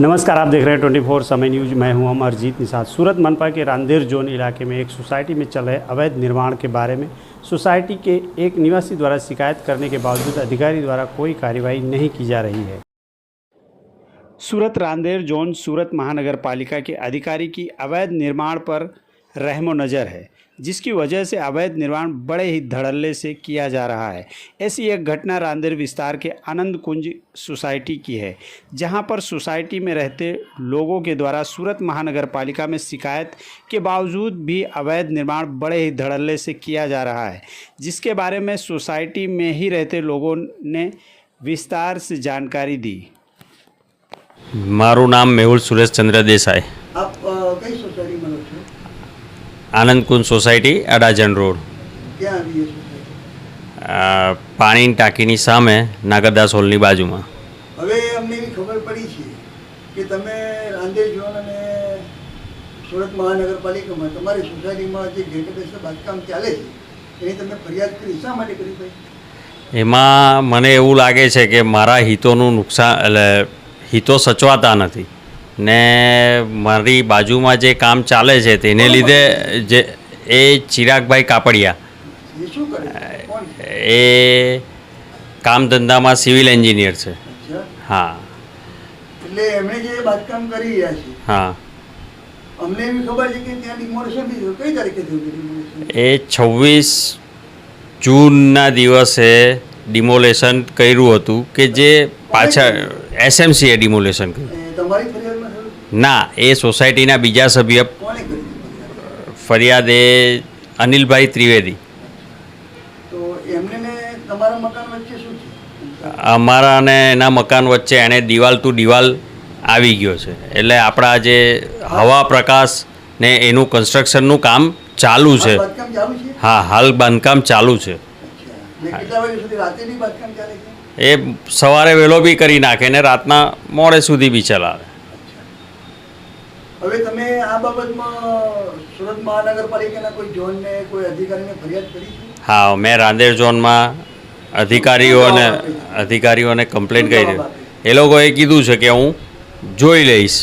नमस्कार, आप देख रहे हैं 24 समय न्यूज। मैं हूं अमरजीत निषाद। सूरत मनपा के रांदेर जोन इलाके में एक सोसाइटी में चल रहे अवैध निर्माण के बारे में सोसाइटी के एक निवासी द्वारा शिकायत करने के बावजूद अधिकारी द्वारा कोई कार्रवाई नहीं की जा रही है। सूरत रांदेर जोन सूरत महानगर पालिका के अधिकारी की अवैध निर्माण पर रहमो नज़र है, जिसकी वजह से अवैध निर्माण बड़े ही धड़ल्ले से किया जा रहा है। ऐसी एक घटना रांदेर विस्तार के आनंद कुंज सोसाइटी की है, जहां पर सोसाइटी में रहते लोगों के द्वारा सूरत महानगर पालिका में शिकायत के बावजूद भी अवैध निर्माण बड़े ही धड़ल्ले से किया जा रहा है, जिसके बारे में सोसाइटी में ही रहते लोगों ने विस्तार से जानकारी दी। मारू नाम मेहुल सुरेश चंद्र देसाई। आप कई सोसाइटी में छो? आनंद कुंज सोसाइटी, अडाजन रोड। क्या આવી એ સોસાયટી? પાણીની ટાંકીની સામે નાગરદાસ હોલની બાજુમાં। હવે અમને એવી ખબર પડી છે કે તમે રાંદેર ઝોન અને સુરત મહાનગરપાલિકામાં તમારી સોસાયટીમાં જે ગેરકાયદેસર બાંધકામ ચાલે છે એની તમે ફરિયાદ કરી, શા માટે કરી ભાઈ? એમાં મને એવું લાગે છે કે મારા હિતોનું નુકસાન એટલે હિતો સચવાતા નથી ને મારી બાજુમાં જે કામ ચાલે છે તેને લીધે જે એ ચિરાગભાઈ કાપડિયા એ શું કરે? કોણ છે? એ કામ ધંધામાં સિવિલ એન્જિનિયર છે। અચ્છા, હા એટલે એમણે જે બાંધકામ કરી રહ્યા છે હા અમને એવી ખબર છે કે ત્યાં ડિમોલેશન થયું। કઈ તારીખે થયું ડિમોલેશન? એ 26 જૂનના દિવસે ડિમોલેશન કર્યું હતું કે જે પાછળ એસએમસીએ ડિમોલેશન કર્યું। તમારી ફરિયાદમાં થયું? ના, એ સોસાયટીના બીજા સભ્ય કોણે કરી ફરિયાદ એ અનિલભાઈ ત્રિવેદી। તો એમને ને તમારા મકાન વચ્ચે શું છે? અમારા અને એના મકાન વચ્ચે એણે દિવાલ ટુ દિવાલ આવી ગયો છે, એટલે આપણા જે હવા પ્રકાશ ને એનું કન્સ્ટ્રક્શનનું કામ ચાલુ છે। બાંધકામ ચાલુ છે? હા, હાલ બાંધકામ ચાલુ છે। અચ્છા, ને કેટલા વાગ્યા સુધી રાતે બી બાંધકામ ચાલે છે? એ સવારે વહેલો બી કરી નાખે ને રાતના મોડે સુધી બી ચલાવે। હવે તમે આ બાબતમાં સુરત મહાનગરપાલિકાના કોઈ ઝોનને કોઈ અધિકારીને ફરિયાદ કરી છે? હા, મેં રાંદેર ઝોનમાં અધિકારીઓને કમ્પ્લેન કરી। એ લોકોએ કીધું છે કે હું જોઈ લઈશ।